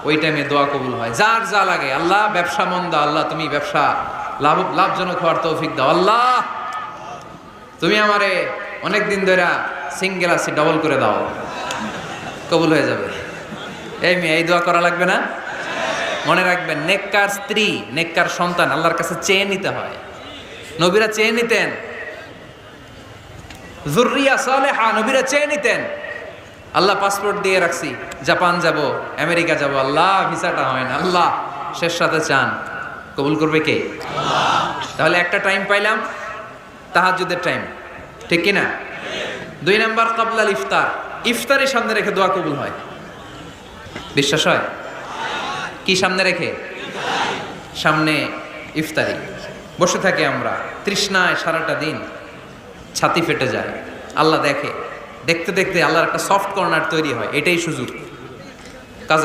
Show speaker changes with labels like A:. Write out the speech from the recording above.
A: ওই টাইমে দোয়া কবুল হয়। যার যা লাগে, আল্লাহ ব্যবসা মন্দা, আল্লাহ তুমি ব্যবসা লাভজনক হওয়ার তৌফিক দাও, আল্লাহ তুমি আমারে অনেক দিন ধরে সিঙ্গেল আছি ডবল করে দাও, কবুল হয়ে যাবে। এই মেয়ে, এই দোয়া করা লাগবে না? মনে রাখবেন, নেককার স্ত্রী, নেককার সন্তান আল্লাহর কাছে চেয়ে নিতে হয়। নবীরা চেয়ে নিতেন, যুররিয়া সালেহা নবীরা চেয়ে নিতেন। আল্লাহ পাসপোর্ট দিয়ে রাখছি, জাপান যাব, আমেরিকা যাব, আল্লাহ ভিসাটা হয় না, আল্লাহ শেষ সাথে চান, কবুল করবে কে? তাহলে একটা টাইম পাইলাম, তাহাজ্জুদের টাইম, ঠিক কিনা? 2 নাম্বার ক্বাবলাল ইফতার, ইফতারি সামনে রেখে দোয়া কবুল হয়। বিশ্বাস হয়? কি সামনে রেখে? সামনে ইফতারি। বসে থাকি আমরা তৃষ্ণায়, সারাটা দিন ছাতি ফেটে যায়। আল্লাহ দেখে, দেখতে দেখতে আল্লাহর একটা সফট কর্নার তৈরি হয়। এটাই সুযোগ।